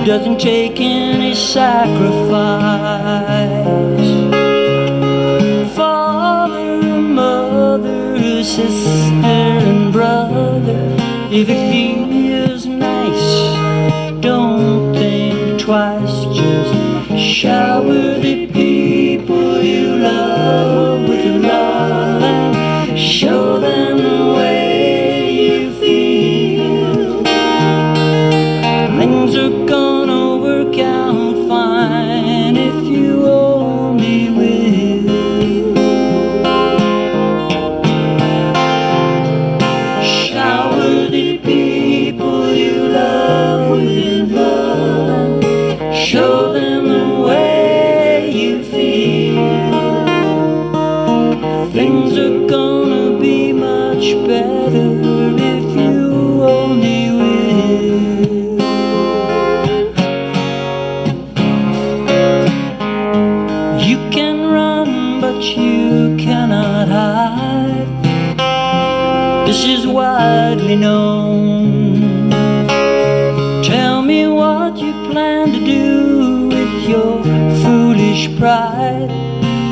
doesn't take any sacrifice. Father, mother, sister and brother, if it feels nice, don't think twice. Just shower the people you love with love and show them the way you feel. Things are gonna work out fine if you only will. Shower the people you love with love, show them the way you feel. Things are gonna be much better if you only will. You can run, but you cannot hide. This is widely known. Tell me what you plan to do with your foolish pride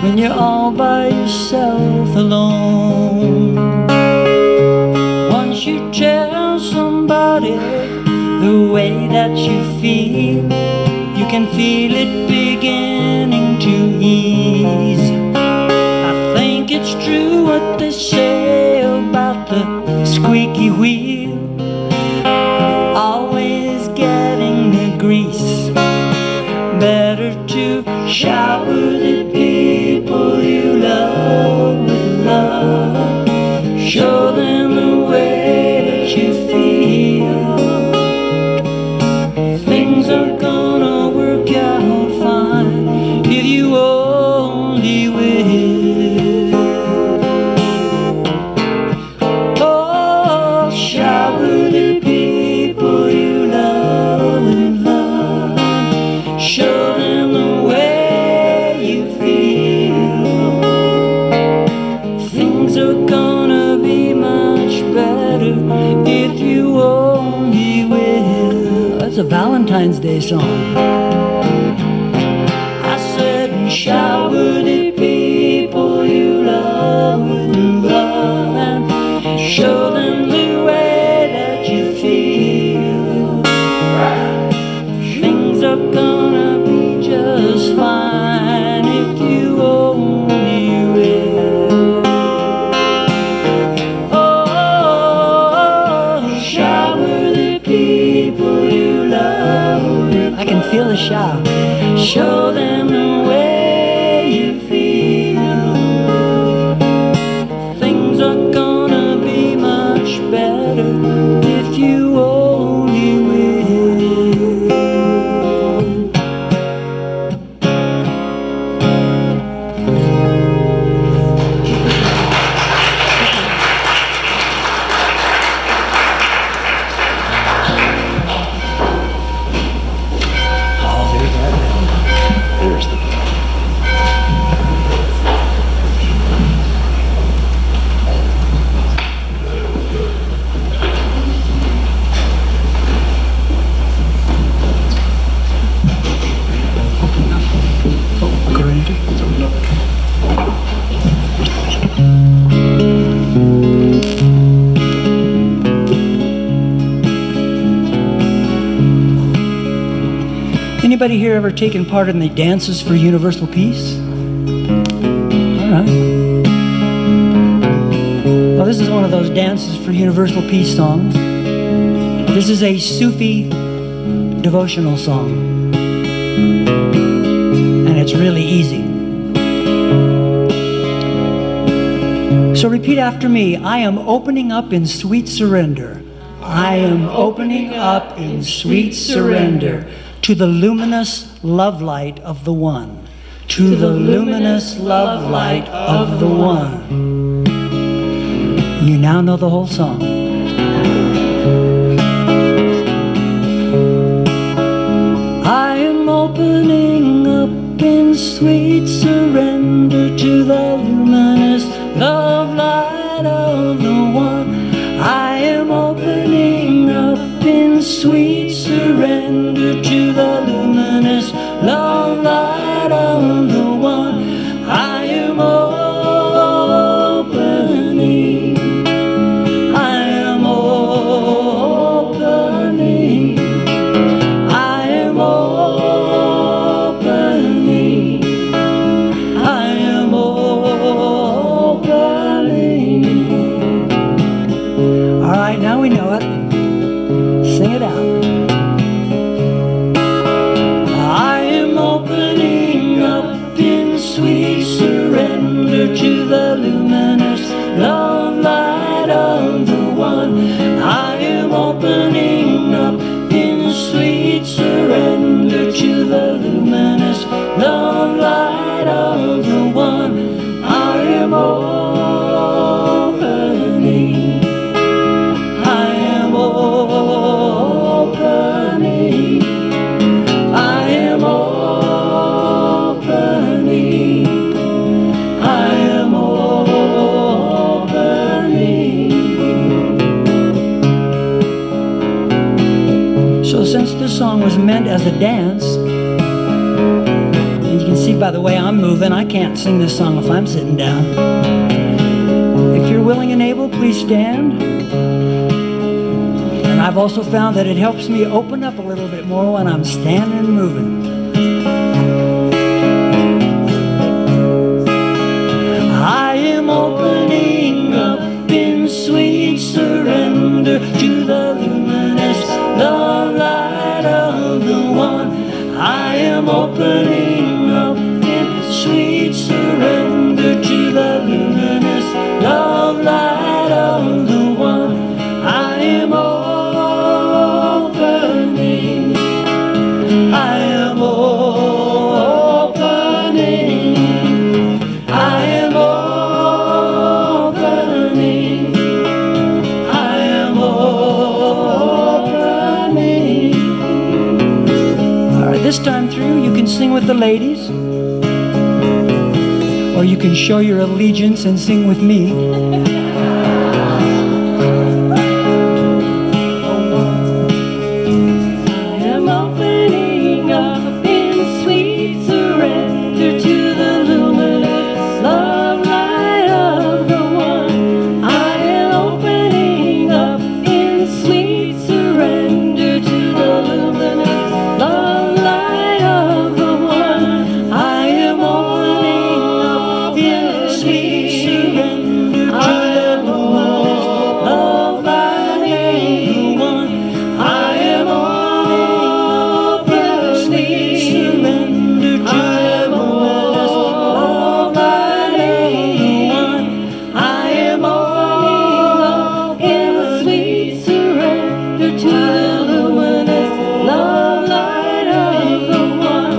when you're all by yourself alone. Once you tell somebody the way that you feel, you can feel it beginning to ease. I think it's true what they say about the squeaky wheel always getting the grease. Better to shower the people you love with love, show them the way that you feel. Things are gonna work out fine if you only will. Oh, shower the people you love with love, show them the way you feel. Things are gonna be much better if you only will. That's a Valentine's Day song. I said, shower the people you love with love and show them the way that you feel. Things are gonna be just fine if you only will. Oh, shower the people you love with love. I can feel the shout. Show them the way you feel. Things are gonna be much better if you only will. Anybody here ever taken part in the Dances for Universal Peace? All right. Well, this is one of those Dances for Universal Peace songs. This is a Sufi devotional song, and it's really easy. So repeat after me. I am opening up in sweet surrender. I am opening up in sweet surrender to the luminous love light of the One. To the luminous love light of the One. You now know the whole song. I am opening up in sweet surrender to the luminous love light of the One. I am opening up in sweet surrender to the we know it. Sing it out. I am opening up in sweet surrender to the luminous love light of the one. I am opening up in sweet surrender to the luminous love light of the one. I am opening. I am opening. I am opening. I am opening. So since this song was meant as a dance, and you can see by the way I'm moving, I can't sing this song if I'm sitting down. If you're willing and able, please stand. And I've also found that it helps me open up a little bit more when I'm standing and moving. I am opening up in sweet surrender to the luminous love light of the one. I am opening up in sweet surrender to the luminous love light of the one. I am opening. I am opening. I am opening. I am opening. All right, this time through, you can sing with the ladies, or you can show your allegiance and sing with me. I am opening up in sweet surrender to the luminous love light of the one. I am opening up in sweet surrender to the luminous love light of the one. I am opening up in sweet surrender to the luminous love light of the one. I am opening surrender to the luminous love light of the one. I am opening in sweet surrender to the luminous love light of the one.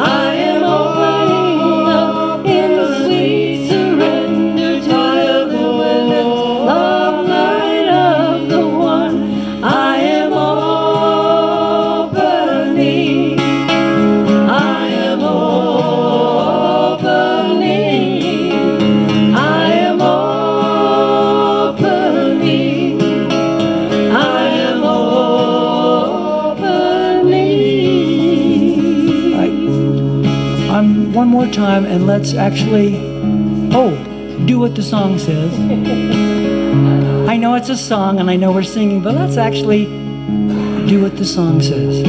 I am opening up in sweet surrender to the luminous love light of the one. I am opening. I am opening. I am opening. I am opening. One more time, and let's actually, do what the song says. I know it's a song, and I know we're singing, but let's actually do what the song says.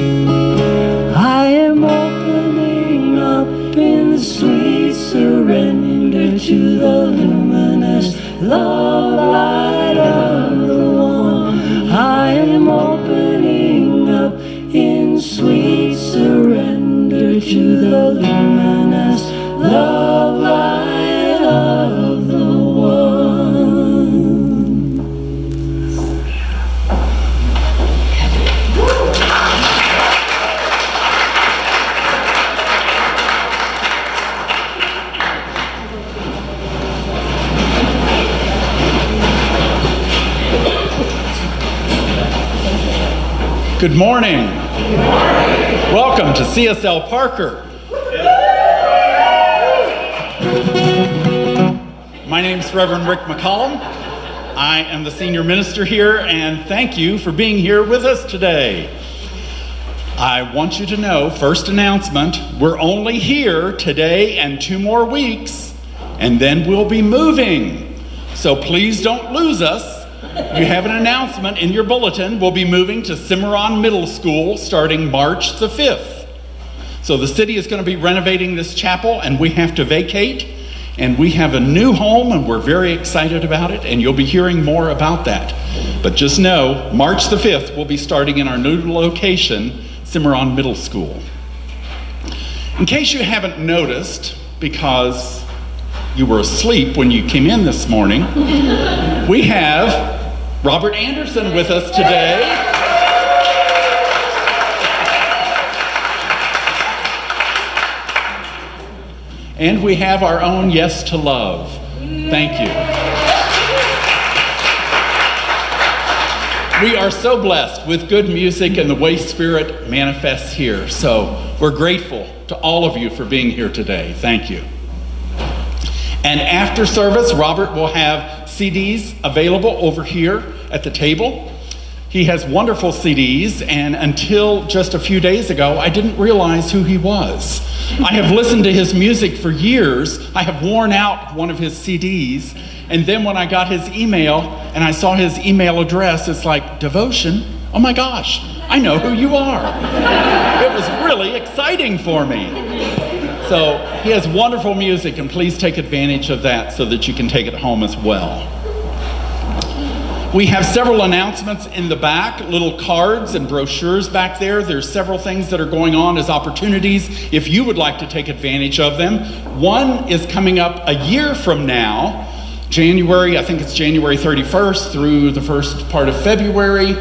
I am opening up in sweet surrender to the luminous love light of the one. I am opening up in sweet surrender to the luminous love light of the one. Good morning. Welcome to CSL Parker. My name is Reverend Rick McCollum. I am the senior minister here, and thank you for being here with us today. I want you to know, first announcement, we're only here today and 2 more weeks, and then we'll be moving. So please don't lose us. You have an announcement in your bulletin. We'll be moving to Cimarron Middle School starting March the 5th. So the city is going to be renovating this chapel, and we have to vacate. And we have a new home, and we're very excited about it, and you'll be hearing more about that. But just know, March the 5th, we'll be starting in our new location, Cimarron Middle School. In case you haven't noticed, because you were asleep when you came in this morning, we have Robert Anderson with us today. And we have our own Yes to Love. Thank you. We are so blessed with good music and the way Spirit manifests here. So we're grateful to all of you for being here today. Thank you. And after service, Robert will have CDs available over here at the table. He has wonderful CDs, and until just a few days ago, I didn't realize who he was. I have listened to his music for years. I have worn out one of his CDs, and then when I got his email and I saw his email address, it's like, devotion? Oh my gosh, I know who you are. It was really exciting for me. So he has wonderful music, and please take advantage of that so that you can take it home as well. We have several announcements in the back, little cards and brochures back there. There's several things that are going on as opportunities if you would like to take advantage of them. One is coming up a year from now, January, I think it's January 31st through the first part of February.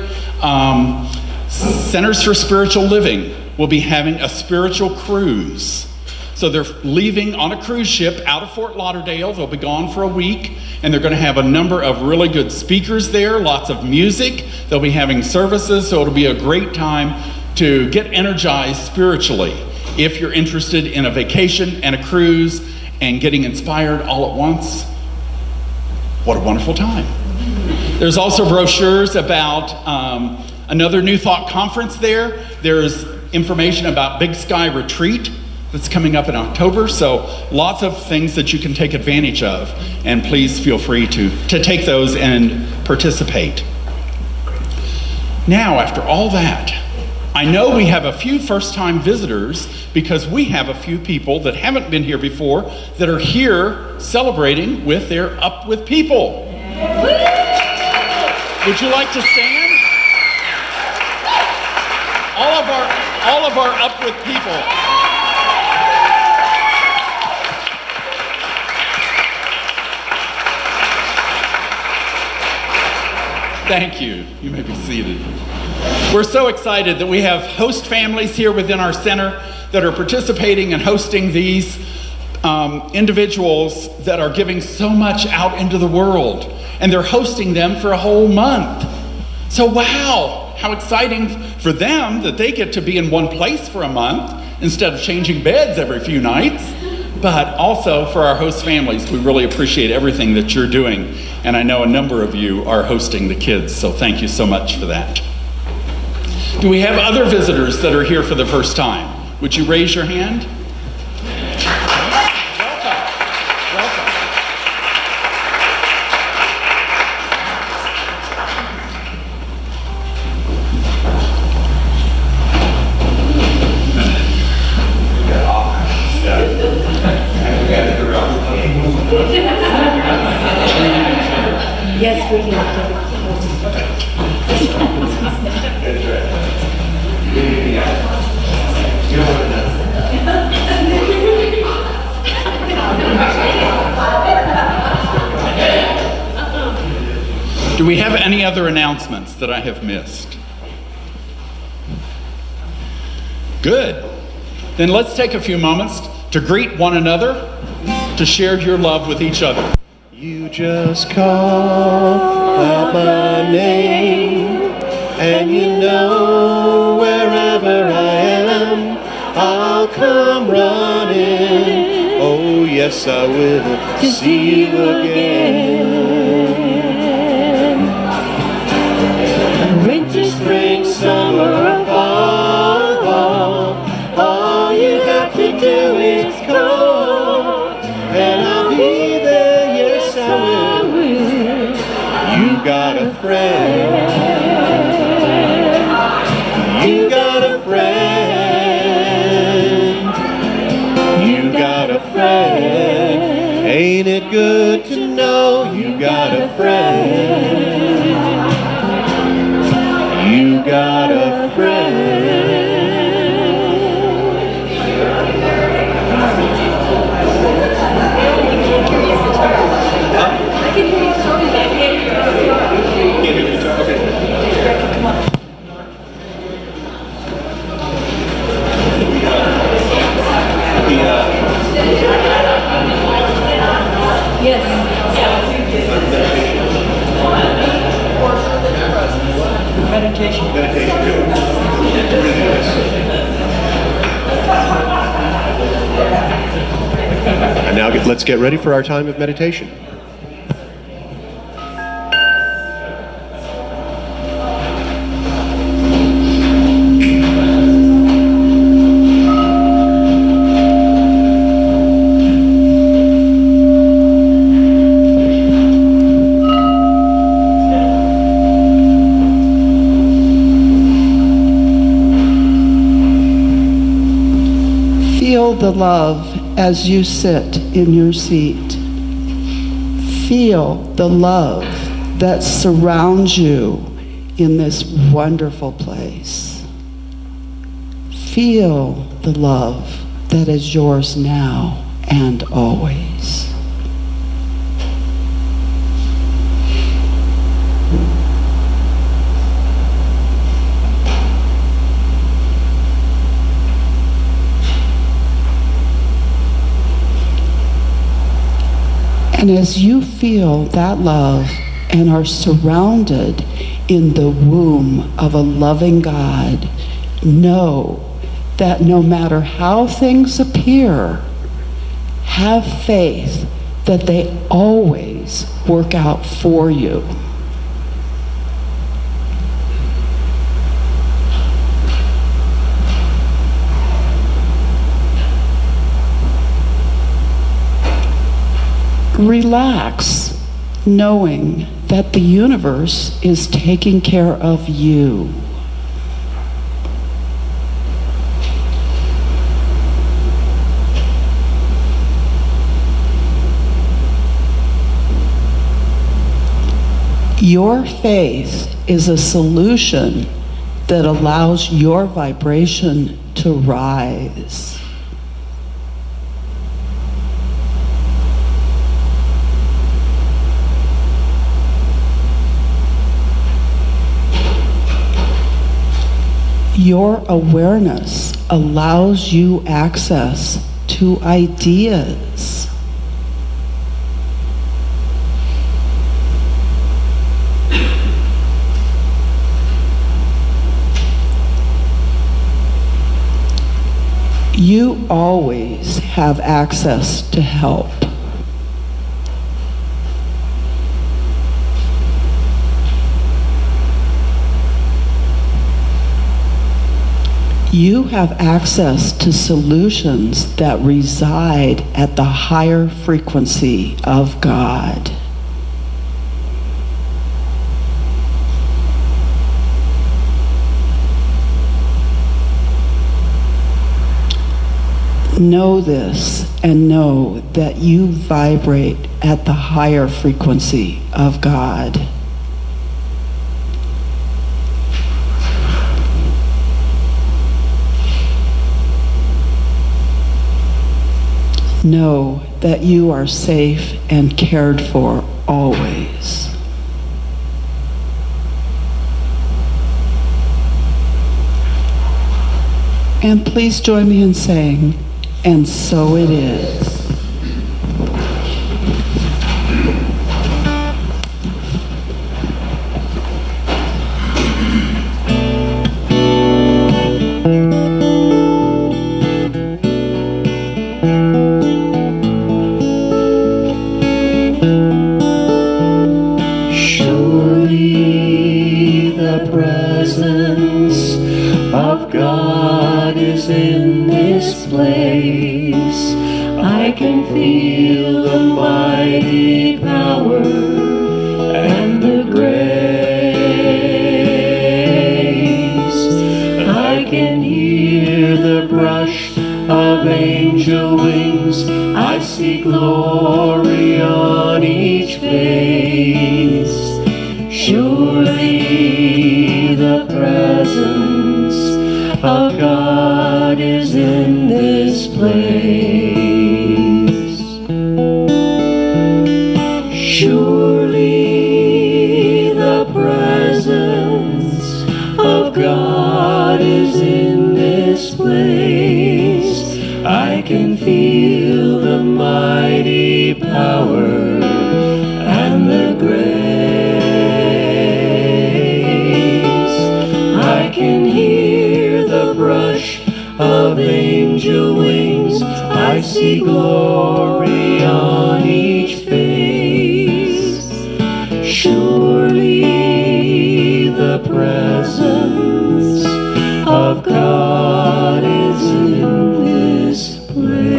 Centers for Spiritual Living will be having a spiritual cruise. So they're leaving on a cruise ship out of Fort Lauderdale. They'll be gone for a week, and they're going to have a number of really good speakers there, lots of music. They'll be having services, so it'll be a great time to get energized spiritually. If you're interested in a vacation and a cruise and getting inspired all at once, what a wonderful time. There's also brochures about another New Thought conference there. There's information about Big Sky Retreat that's coming up in October, so lots of things that you can take advantage of, and please feel free to take those and participate. Now, after all that, I know we have a few first-time visitors because we have a few people that haven't been here before that are here celebrating with their Up With people. Would you like to stand? All of our Up With people. Thank you. You may be seated. We're so excited that we have host families here within our center that are participating and hosting these individuals that are giving so much out into the world, and they're hosting them for a whole month. So wow, how exciting for them that they get to be in one place for a month instead of changing beds every few nights. But also for our host families, we really appreciate everything that you're doing. And I know a number of you are hosting the kids, so thank you so much for that. Do we have other visitors that are here for the first time? Would you raise your hand? Yes, we can. Do we have any other announcements that I have missed? Good. Then let's take a few moments to greet one another, to share your love with each other. You just call out my name, and you know wherever I am, I'll come running. Oh yes, I will to see you again. Winter, spring, summer, or fall, all you have to do is call, and I'll be there. Yes, I will. You got a friend. You got a friend. You got a friend. Ain't it good to know you got a friend? you got a friend. Meditation. And now let's get ready for our time of meditation. Feel the love as you sit in your seat. Feel the love that surrounds you in this wonderful place. Feel the love that is yours now and always. And as you feel that love and are surrounded in the womb of a loving God, know that no matter how things appear, have faith that they always work out for you. Relax, knowing that the universe is taking care of you. Your faith is a solution that allows your vibration to rise. Your awareness allows you access to ideas. You always have access to help. You have access to solutions that reside at the higher frequency of God. Know this and know that you vibrate at the higher frequency of God. Know that you are safe and cared for always. And please join me in saying, and so it is. Surely the presence of God is in this place. I can feel the mighty power and the grace. I can hear the brush of angel wings. I see glory on each face. Surely the presence presence of God is in this place. Surely the presence of God is in this place. I can feel the mighty power and the grace. I can hear the brush of angel wings. I see glory on each face. Surely the presence of God is in this place.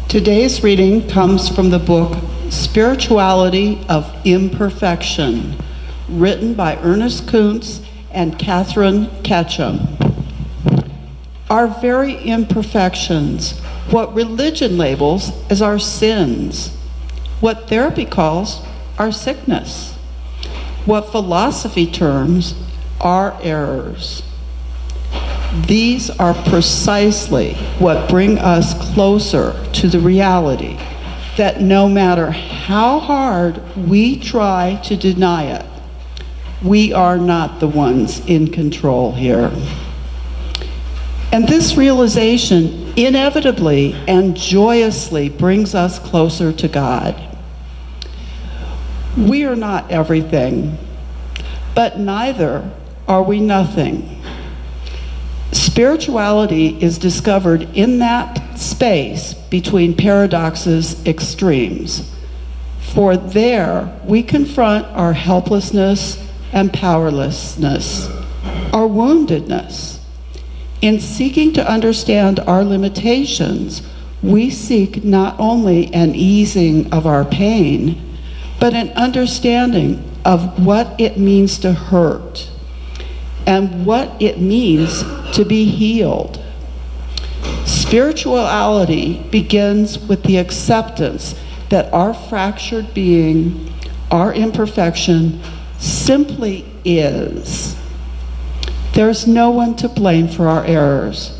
Today's reading comes from the book Spirituality of Imperfection, written by Ernest Kuntz and Catherine Ketchum. Our very imperfections, what religion labels as our sins, what therapy calls our sickness, what philosophy terms our errors. These are precisely what bring us closer to the reality that no matter how hard we try to deny it, we are not the ones in control here. And this realization inevitably and joyously brings us closer to God. We are not everything, but neither are we nothing. Spirituality is discovered in that space between paradoxes' extremes. For there we confront our helplessness and powerlessness, our woundedness. In seeking to understand our limitations, we seek not only an easing of our pain, but an understanding of what it means to hurt and what it means to be healed. Spirituality begins with the acceptance that our fractured being, our imperfection, simply is. There's no one to blame for our errors,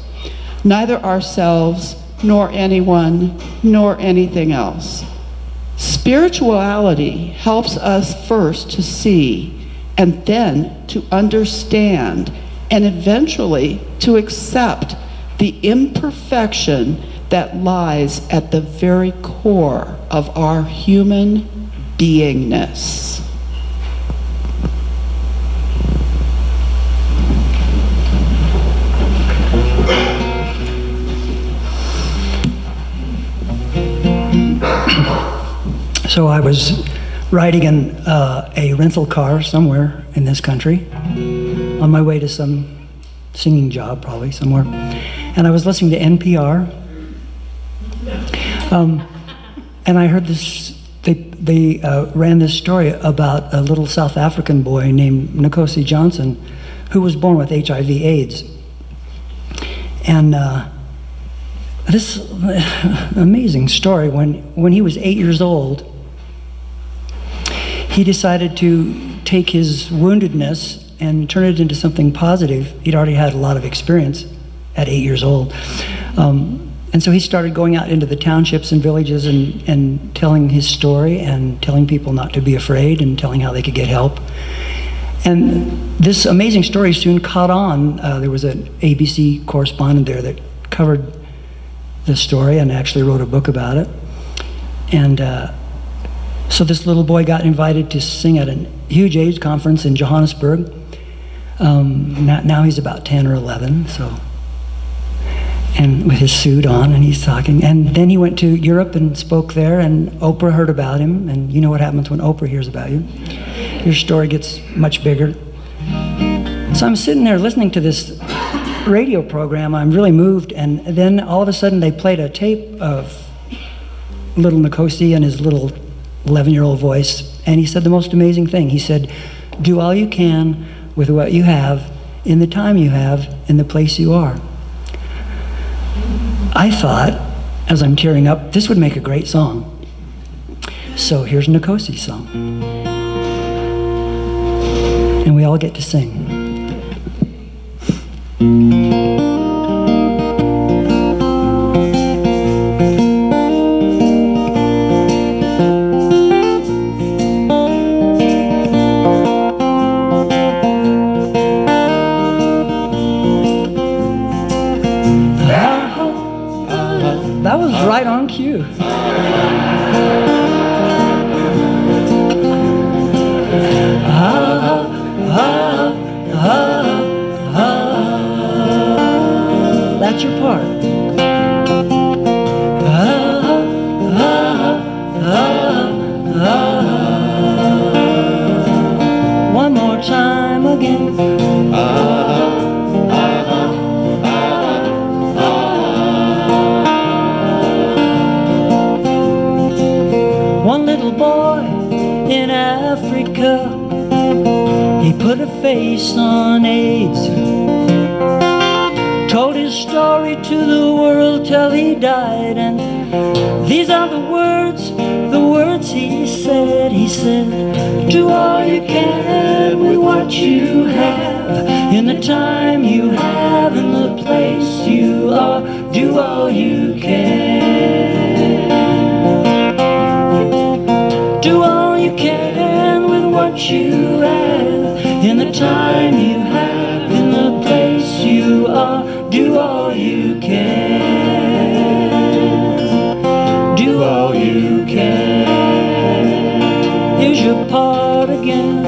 neither ourselves, nor anyone, nor anything else. Spirituality helps us first to see, and then to understand, and eventually to accept the imperfection that lies at the very core of our human beingness. So I was riding in a rental car somewhere in this country on my way to some singing job, probably somewhere, and I was listening to NPR, and I heard this. They ran this story about a little South African boy named Nkosi Johnson, who was born with HIV/AIDS, and this amazing story. When he was 8 years old, he decided to take his woundedness and turn it into something positive. He'd already had a lot of experience at 8 years old. And so he started going out into the townships and villages and telling his story and telling people not to be afraid and telling how they could get help. And this amazing story soon caught on. There was an ABC correspondent there that covered the story and actually wrote a book about it. And so this little boy got invited to sing at a huge AIDS conference in Johannesburg. Now he's about 10 or 11, so, and with his suit on, and he's talking. And then he went to Europe and spoke there, and Oprah heard about him. And you know what happens when Oprah hears about you. Your story gets much bigger. So I'm sitting there listening to this radio program. I'm really moved, and then all of a sudden they played a tape of little Nkosi and his little 11-year-old voice, and he said the most amazing thing. He said, "Do all you can with what you have, in the time you have, in the place you are. I thought, as I'm tearing up, this would make a great song. So here's Nikosi's song. And we all get to sing. That was right on cue. That's your part. One more time again. One little boy in Africa, he put a face on AIDS, told his story to the world till he died, and these are the words he said. He said, do all you can with what you have, in the time you have, in the place you are, do all you can. Do all you can with what you have, in the time you have, in the place you are, do all you can. Do all you can. Here's your part again.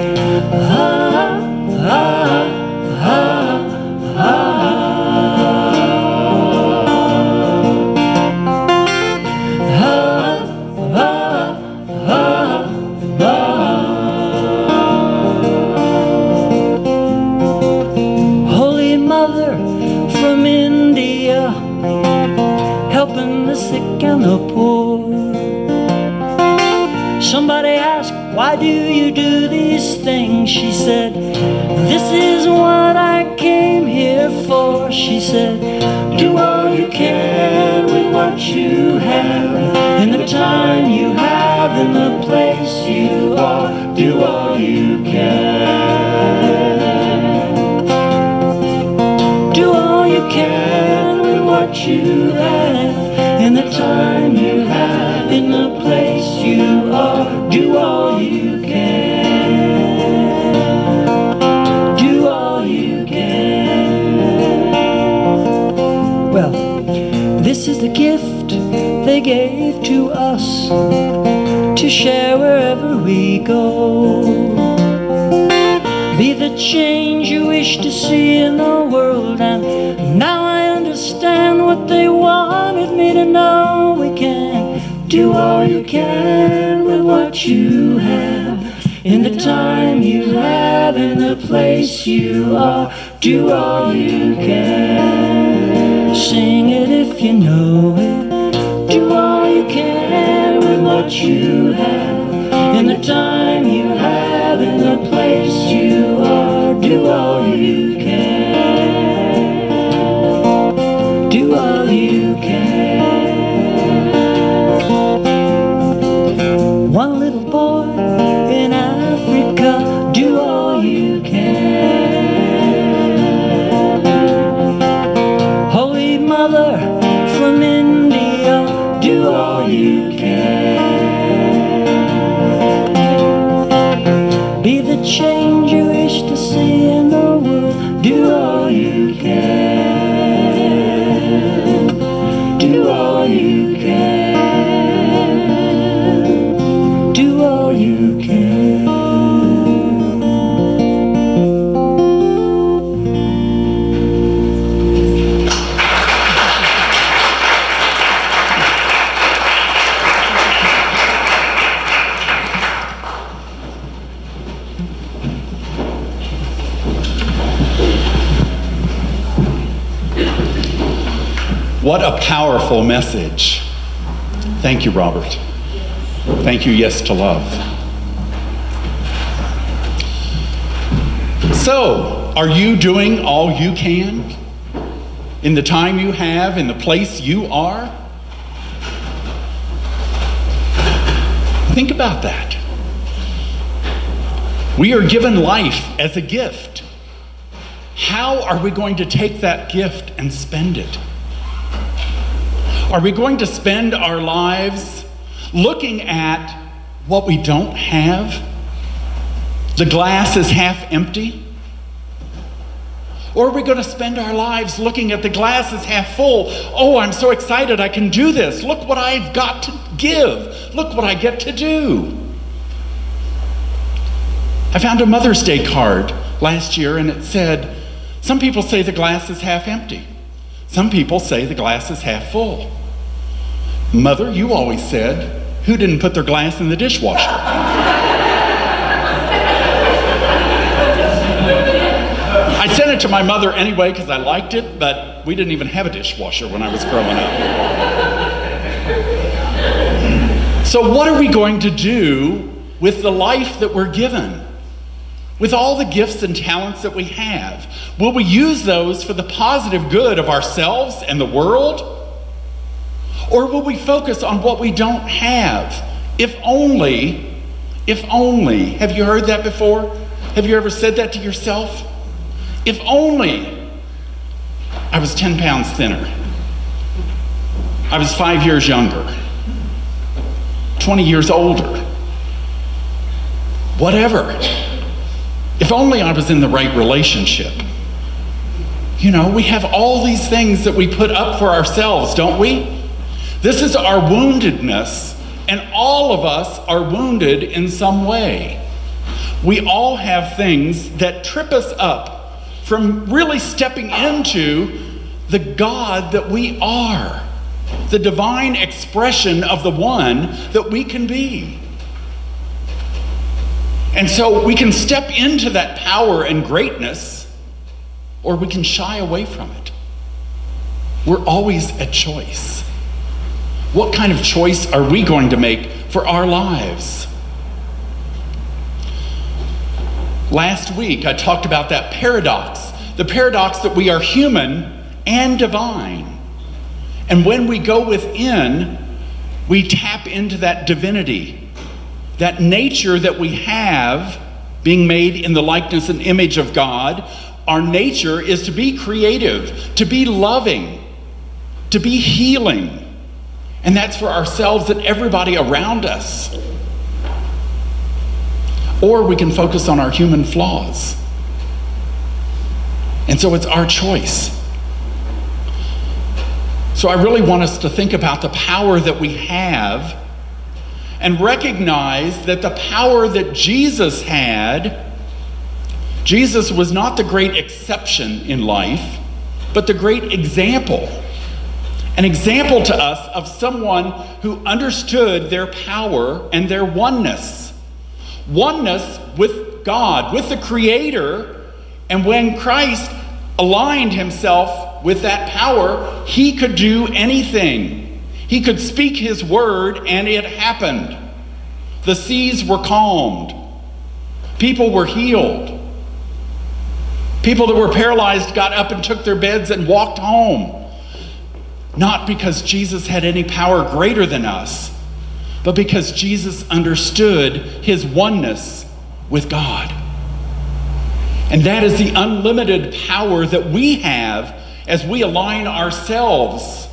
Holy Mother from India, helping the sick and the poor. Somebody asked, why do you do these things? She said, this is what I came here for. She said, do all you can with what you have, in the time you have, in the place you are, do all you can. Do all you can with what you have, in the time you have, in the place you are, do all you can. Do all you can. Well, this is the gift they gave to us to share wherever we go. Be the change you wish to see in the world, and now I understand what they wanted me to know. We can do all you can with what you have, in the time you have, in the place you are, do all you can. Sing it if you know it. Do all you can with what you have, in the time you have, in the place you are, do all you can. Do all you can. One little boy in Africa, do all you can. Holy Mother from India, do all you can. Be the change you wish to see in the world, do all you can. Do all you can. Do all you can. What a powerful message. Thank you, Robert. Thank you, Yes to Love. So, Are you doing all you can in the time you have, in the place you are? Think about that. We are given life as a gift. How are we going to take that gift and spend it? Are we going to spend our lives looking at what we don't have? The glass is half empty? Or are we going to spend our lives looking at the glass is half full? Oh, I'm so excited I can do this. Look what I've got to give. Look what I get to do. I found a Mother's Day card last year and it said, some people say the glass is half empty. Some people say the glass is half full. Mother, you always said, who didn't put their glass in the dishwasher? I sent it to my mother anyway because I liked it, but we didn't even have a dishwasher when I was growing up. So what are we going to do with the life that we're given? With all the gifts and talents that we have? Will we use those for the positive good of ourselves and the world? Or will we focus on what we don't have? If only. Have you heard that before? Have you ever said that to yourself? If only I was 10 pounds thinner. I was 5 years younger. 20 years older. Whatever. If only I was in the right relationship. You know, we have all these things that we put up for ourselves, don't we? This is our woundedness, and all of us are wounded in some way. We all have things that trip us up from really stepping into the God that we are, the divine expression of the one that we can be. And so we can step into that power and greatness, or we can shy away from it. We're always at choice. What kind of choice are we going to make for our lives? Last week, I talked about that paradox, the paradox that we are human and divine. And when we go within, we tap into that divinity, that nature that we have, being made in the likeness and image of God. Our nature is to be creative, to be loving, to be healing. And that's for ourselves and everybody around us. Or we can focus on our human flaws. And so it's our choice. So I really want us to think about the power that we have and recognize that the power that Jesus had, Jesus was not the great exception in life, but the great example. An example to us of someone who understood their power and their oneness. Oneness with God, with the Creator. And when Christ aligned himself with that power, he could do anything. He could speak his word and it happened. The seas were calmed. People were healed. People that were paralyzed got up and took their beds and walked home. Not because Jesus had any power greater than us, but because Jesus understood his oneness with God. And that is the unlimited power that we have as we align ourselves,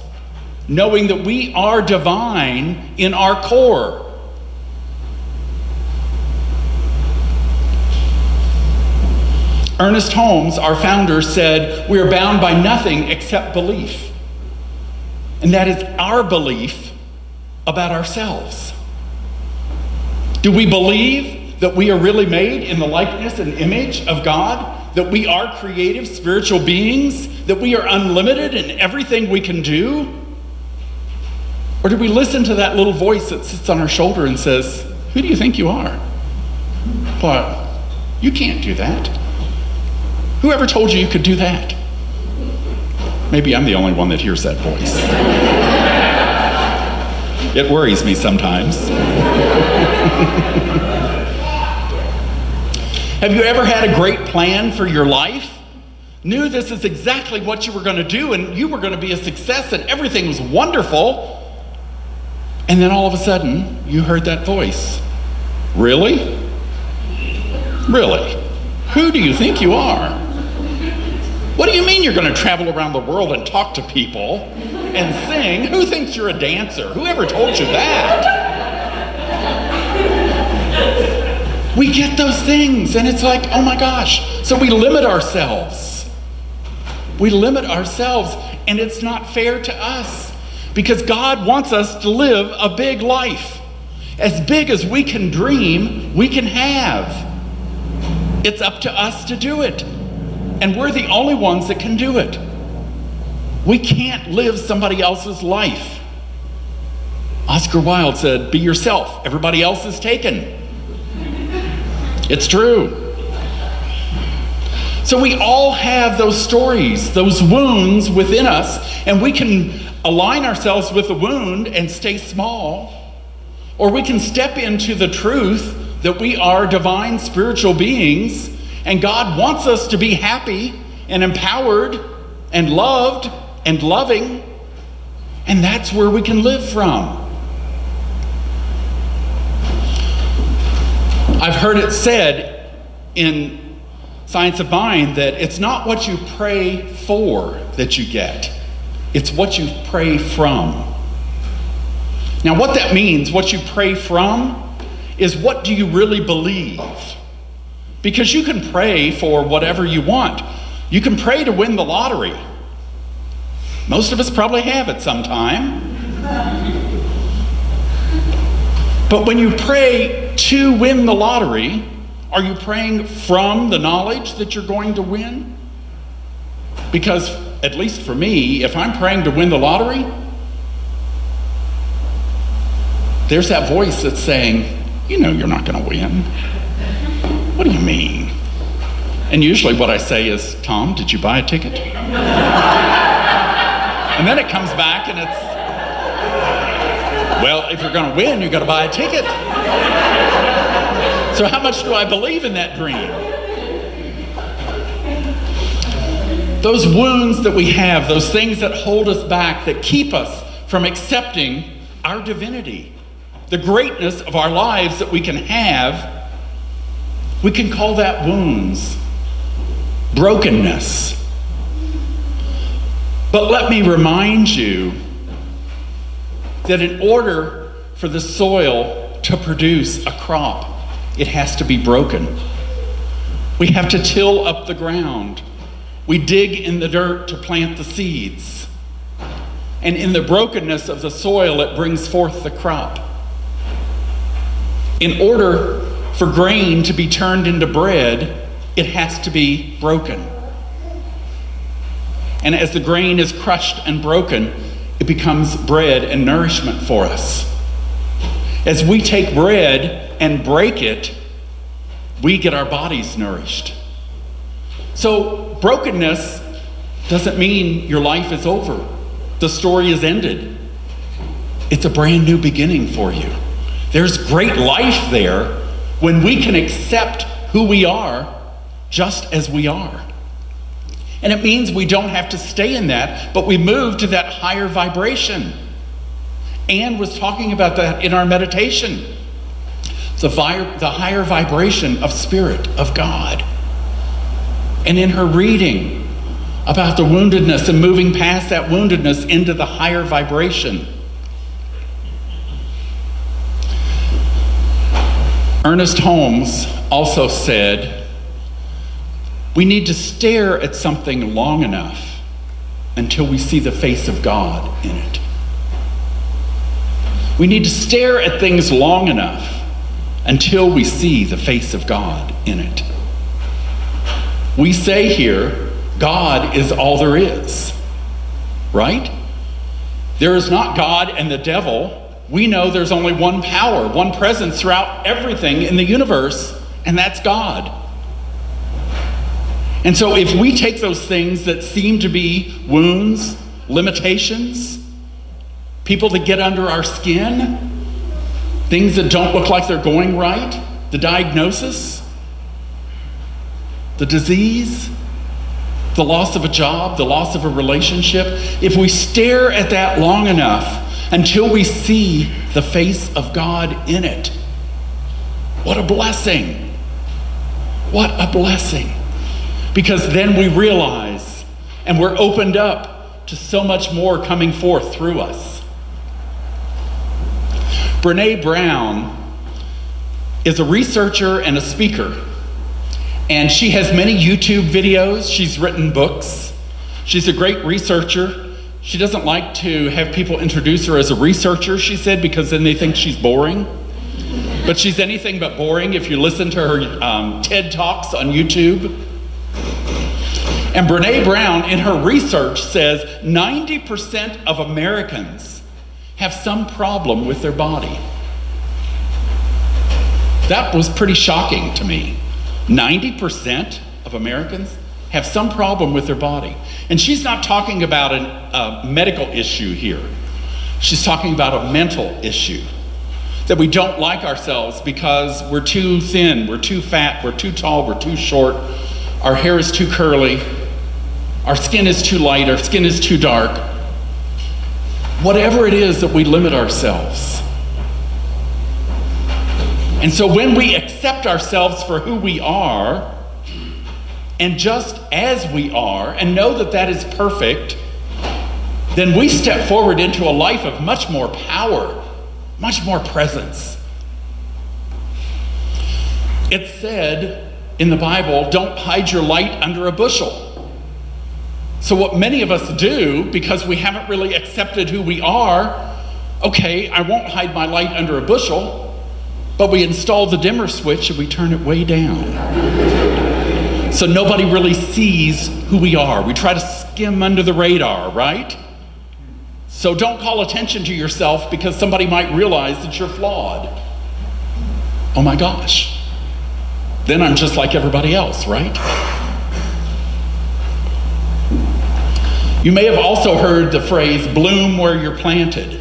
knowing that we are divine in our core. Ernest Holmes, our founder, said, "We are bound by nothing except belief." And that is our belief about ourselves. Do we believe that we are really made in the likeness and image of God? That we are creative, spiritual beings? That we are unlimited in everything we can do? Or do we listen to that little voice that sits on our shoulder and says, "Who do you think you are? Well, you can't do that. Whoever told you you could do that?" Maybe I'm the only one that hears that voice. It worries me sometimes. Have you ever had a great plan for your life? knew this is exactly what you were going to do, and you were going to be a success, and everything was wonderful. And then all of a sudden, you heard that voice. Really? Really? Who do you think you are? What do you mean you're going to travel around the world and talk to people and sing? Who thinks you're a dancer? Whoever told you that? We get those things, and it's like, oh my gosh. So we limit ourselves. We limit ourselves, and it's not fair to us, because God wants us to live a big life. As big as we can dream, we can have. It's up to us to do it. And we're the only ones that can do it. We can't live somebody else's life. Oscar Wilde said, "Be yourself. Everybody else is taken." It's true. So we all have those stories, those wounds within us, and we can align ourselves with the wound and stay small, or we can step into the truth that we are divine spiritual beings, and God wants us to be happy and empowered and loved and loving, and that's where we can live from. I've heard it said in Science of Mind that it's not what you pray for that you get, it's what you pray from. Now, what that means, what you pray from, is what do you really believe? Because you can pray for whatever you want. You can pray to win the lottery. Most of us probably have at some time. But when you pray to win the lottery, are you praying from the knowledge that you're going to win? Because, at least for me, if I'm praying to win the lottery, there's that voice that's saying, you know you're not going to win. What do you mean? And usually what I say is, Tom, did you buy a ticket? And then it comes back and it's, well, if you're going to win, you've got to buy a ticket. So how much do I believe in that dream? Those wounds that we have, those things that hold us back, that keep us from accepting our divinity, the greatness of our lives that we can have, we can call that wounds, brokenness. But let me remind you that in order for the soil to produce a crop, it has to be broken. We have to till up the ground. We dig in the dirt to plant the seeds. And in the brokenness of the soil, it brings forth the crop. In order for grain to be turned into bread, it has to be broken. And as the grain is crushed and broken, it becomes bread and nourishment for us. As we take bread and break it, we get our bodies nourished. So brokenness doesn't mean your life is over. The story is ended. It's a brand new beginning for you. There's great life there when we can accept who we are just as we are. And it means we don't have to stay in that, but we move to that higher vibration. Anne was talking about that in our meditation. The higher vibration of Spirit, of God. And in her reading about the woundedness and moving past that woundedness into the higher vibration. Ernest Holmes also said, we need to stare at something long enough until we see the face of God in it. We need to stare at things long enough until we see the face of God in it. We say here, God is all there is, right? There is not God and the devil. We know there's only one power, one presence throughout everything in the universe, and that's God. And so if we take those things that seem to be wounds, limitations, people that get under our skin, things that don't look like they're going right, the diagnosis, the disease, the loss of a job, the loss of a relationship, if we stare at that long enough until we see the face of God in it, what a blessing. What a blessing. Because then we realize and we're opened up to so much more coming forth through us. Brene Brown is a researcher and a speaker, and she has many YouTube videos. She's written books. She's a great researcher. She doesn't like to have people introduce her as a researcher, she said, because then they think she's boring. But she's anything but boring if you listen to her TED Talks on YouTube. And Brene Brown, in her research, says 90% of Americans have some problem with their body. That was pretty shocking to me. 90% of Americans have some problem with their body. And she's not talking about a medical issue here. She's talking about a mental issue. That we don't like ourselves because we're too thin, we're too fat, we're too tall, we're too short, our hair is too curly, our skin is too light, our skin is too dark. Whatever it is that we limit ourselves. And so when we accept ourselves for who we are, and just as we are, and know that that is perfect, then we step forward into a life of much more power, much more presence. It's said in the Bible, don't hide your light under a bushel. So what many of us do, because we haven't really accepted who we are, okay, I won't hide my light under a bushel, but we install the dimmer switch and we turn it way down. So nobody really sees who we are. We try to skim under the radar, right? So don't call attention to yourself because somebody might realize that you're flawed. Oh my gosh. Then I'm just like everybody else, right? You may have also heard the phrase, bloom where you're planted.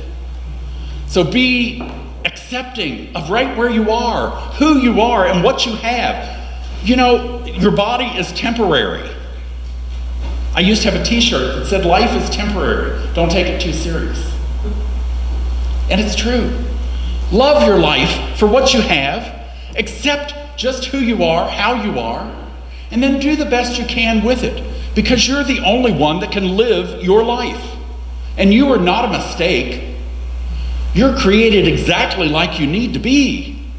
So be accepting of right where you are, who you are, and what you have. You know, your body is temporary. I used to have a t-shirt that said, life is temporary. Don't take it too serious. And it's true. Love your life for what you have. Accept just who you are, how you are, and then do the best you can with it. Because you're the only one that can live your life. And you are not a mistake. You're created exactly like you need to be.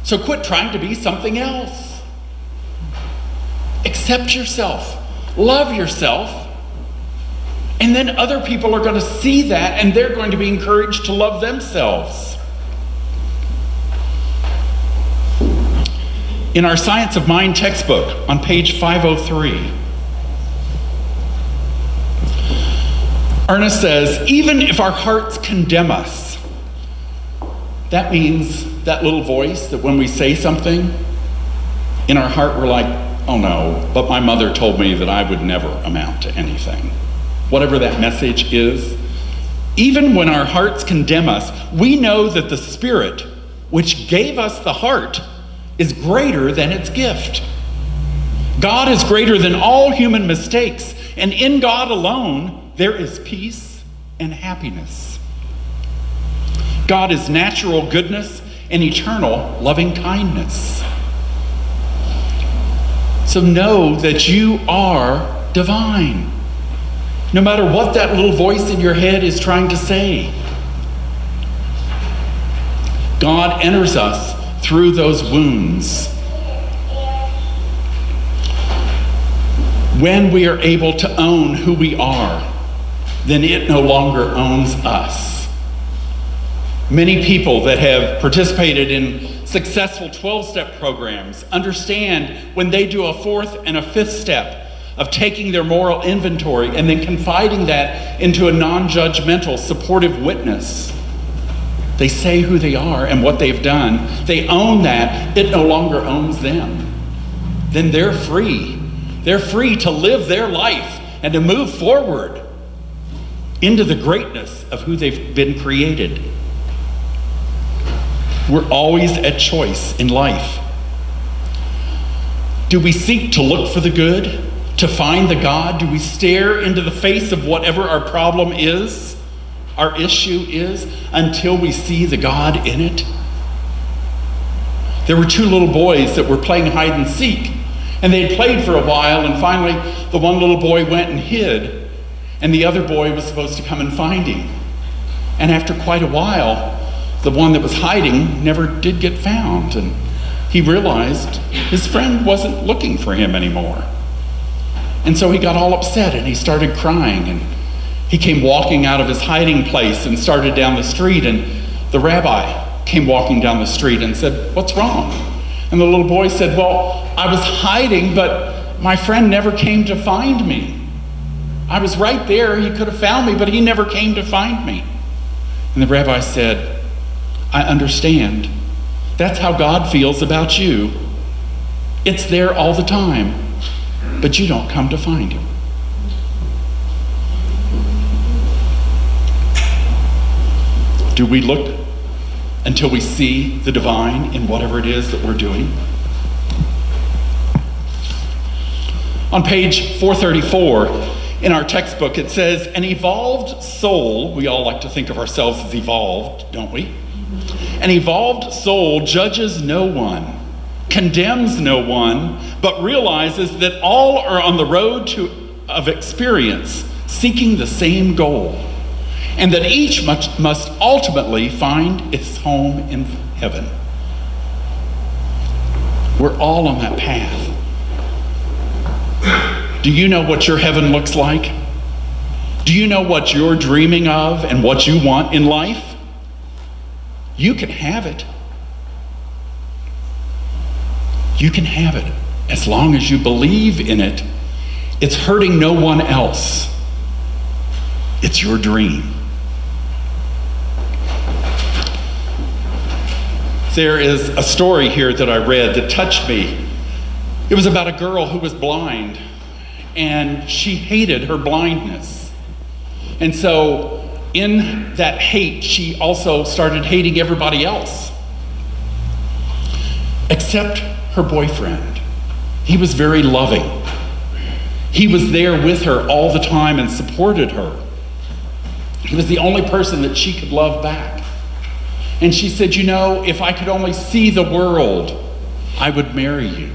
So quit trying to be something else. Accept yourself. Love yourself. And then other people are going to see that and they're going to be encouraged to love themselves. In our Science of Mind textbook on page 503, Ernest says, even if our hearts condemn us, that means that little voice that when we say something, in our heart we're like, oh no, but my mother told me that I would never amount to anything. Whatever that message is, even when our hearts condemn us, we know that the Spirit, which gave us the heart, is greater than its gift. God is greater than all human mistakes, and in God alone, there is peace and happiness. God is natural goodness and eternal loving kindness. So know that you are divine, no matter what that little voice in your head is trying to say. God enters us through those wounds. When we are able to own who we are, then it no longer owns us. Many people that have participated in successful 12-step programs understand when they do a fourth and a fifth step of taking their moral inventory and then confiding that into a non-judgmental, supportive witness. They say who they are and what they've done. They own that. It no longer owns them. Then they're free. They're free to live their life and to move forward into the greatness of who they've been created. We're always at choice in life. Do we seek to look for the good, to find the God? Do we stare into the face of whatever our problem is, our issue is, until we see the God in it? There were two little boys that were playing hide and seek, and they had played for a while, and finally the one little boy went and hid, and the other boy was supposed to come and find him. And after quite a while, the one that was hiding never did get found, and he realized his friend wasn't looking for him anymore. And so he got all upset and he started crying, and he came walking out of his hiding place and started down the street, and the rabbi came walking down the street and said, "What's wrong?" And the little boy said, "Well, I was hiding, but my friend never came to find me. I was right there, he could have found me, but he never came to find me." And the rabbi said, "I understand. That's how God feels about you. It's there all the time, but you don't come to find him." Do we look until we see the divine in whatever it is that we're doing? On page 434 in our textbook, it says, "An evolved soul," we all like to think of ourselves as evolved, don't we? "An evolved soul judges no one, condemns no one, but realizes that all are on the road of experience, seeking the same goal, and that each must ultimately find its home in heaven." We're all on that path. Do you know what your heaven looks like? Do you know what you're dreaming of and what you want in life? You can have it. You can have it as long as you believe in it. It's hurting no one else. It's your dream. There is a story here that I read that touched me. It was about a girl who was blind, and she hated her blindness. And so in that hate, she also started hating everybody else, except her boyfriend. He was very loving. He was there with her all the time and supported her. He was the only person that she could love back. And she said, "You know, if I could only see the world, I would marry you."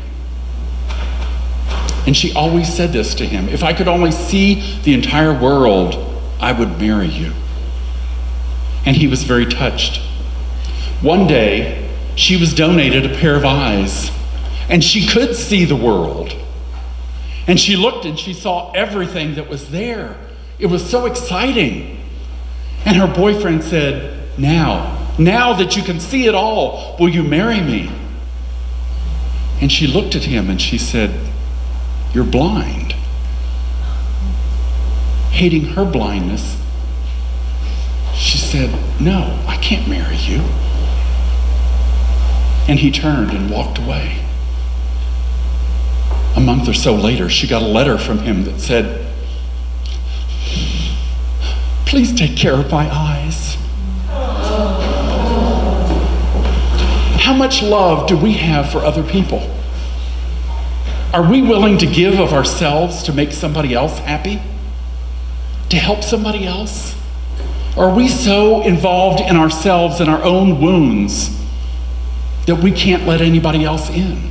And she always said this to him, "If I could only see the entire world, I would marry you." And he was very touched. One day, she was donated a pair of eyes, and she could see the world. And she looked and she saw everything that was there. It was so exciting. And her boyfriend said, now that you can see it all, will you marry me?" And she looked at him and she said, "You're blind." Hating her blindness, she said, "No, I can't marry you." And he turned and walked away. A month or so later, she got a letter from him that said, "Please take care of my eyes." How much love do we have for other people? Are we willing to give of ourselves to make somebody else happy? To help somebody else? Or are we so involved in ourselves and our own wounds that we can't let anybody else in?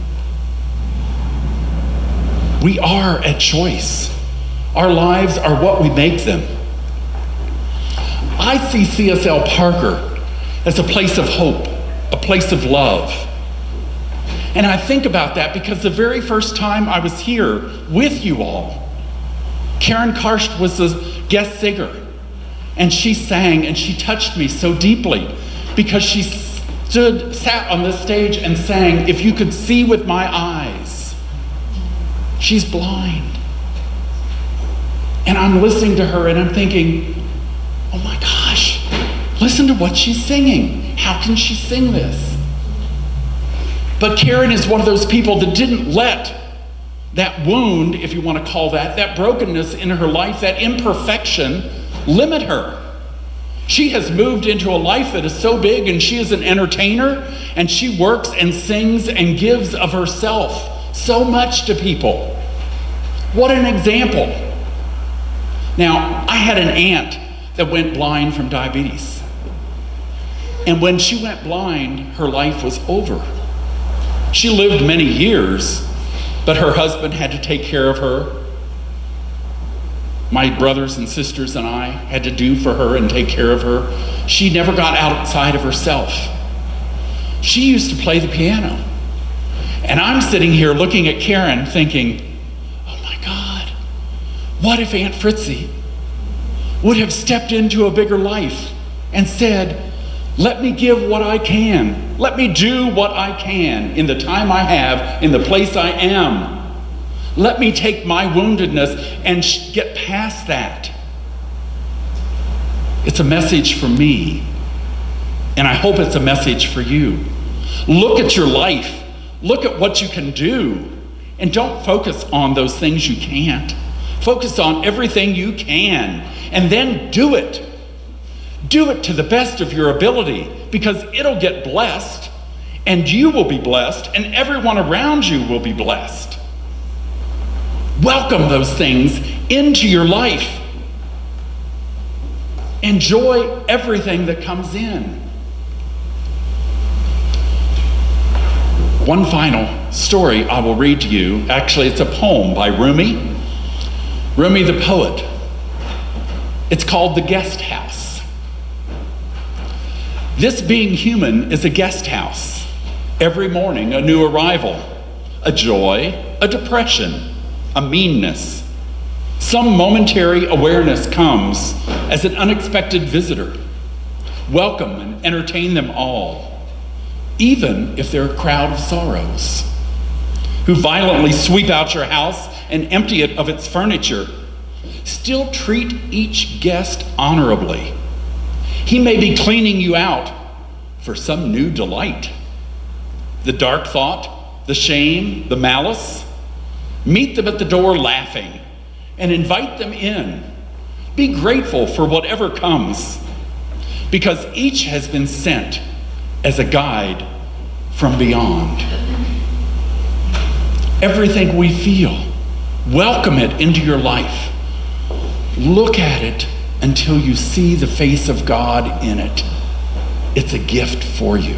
We are at choice. Our lives are what we make them. I see C.S.L. Parker as a place of hope, a place of love. And I think about that because the very first time I was here with you all, Karen Karst was the guest singer, and she sang and she touched me so deeply because she sat on this stage and sang, "If you could see with my eyes." She's blind. And I'm listening to her and I'm thinking, oh my gosh, listen to what she's singing. How can she sing this? But Karen is one of those people that didn't let that wound, if you want to call that brokenness in her life, that imperfection, limit her. She has moved into a life that is so big, and she is an entertainer, and she works and sings and gives of herself so much to people. What an example. Now, I had an aunt that went blind from diabetes. And when she went blind, her life was over. She lived many years, but her husband had to take care of her. My brothers and sisters and I had to do for her and take care of her. She never got outside of herself. She used to play the piano. And I'm sitting here looking at Karen thinking, oh my God, what if Aunt Fritzie would have stepped into a bigger life and said, let me give what I can. Let me do what I can in the time I have, in the place I am. Let me take my woundedness and get past that. It's a message for me, and I hope it's a message for you. Look at your life. Look at what you can do, and don't focus on those things you can't. Focus on everything you can, and then do it. Do it to the best of your ability, because it'll get blessed, and you will be blessed, and everyone around you will be blessed. Welcome those things into your life. Enjoy everything that comes in. One final story I will read to you. Actually, it's a poem by Rumi. Rumi the poet. It's called The Guest House. This being human is a guest house. Every morning a new arrival, a joy, a depression, a meanness. Some momentary awareness comes as an unexpected visitor. Welcome and entertain them all, even if they're a crowd of sorrows, who violently sweep out your house and empty it of its furniture. Still treat each guest honorably. He may be cleaning you out for some new delight. The dark thought, the shame, the malice, meet them at the door laughing and invite them in. Be grateful for whatever comes, because each has been sent as a guide from beyond. Everything we feel, welcome it into your life. Look at it until you see the face of God in it. It's a gift for you.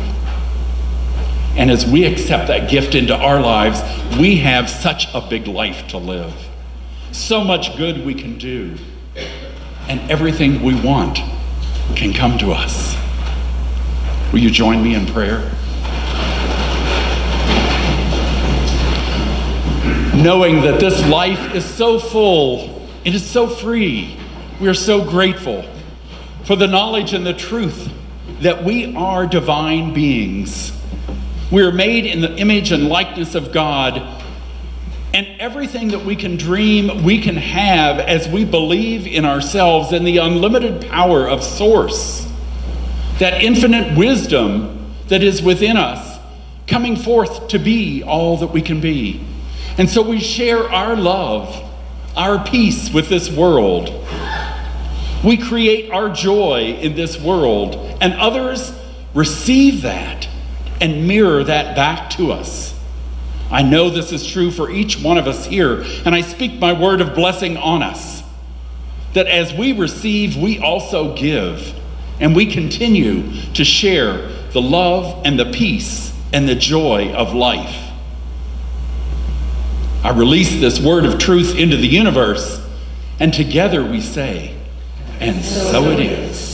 And as we accept that gift into our lives, we have such a big life to live. So much good we can do. And everything we want can come to us. Will you join me in prayer? Knowing that this life is so full, it is so free, we are so grateful for the knowledge and the truth that we are divine beings. We are made in the image and likeness of God, and everything that we can dream, we can have as we believe in ourselves and the unlimited power of Source, that infinite wisdom that is within us, coming forth to be all that we can be. And so we share our love, our peace with this world. We create our joy in this world, and others receive that and mirror that back to us. I know this is true for each one of us here, and I speak my word of blessing on us, that as we receive, we also give, and we continue to share the love and the peace and the joy of life. I release this word of truth into the universe, and together we say, and so it is.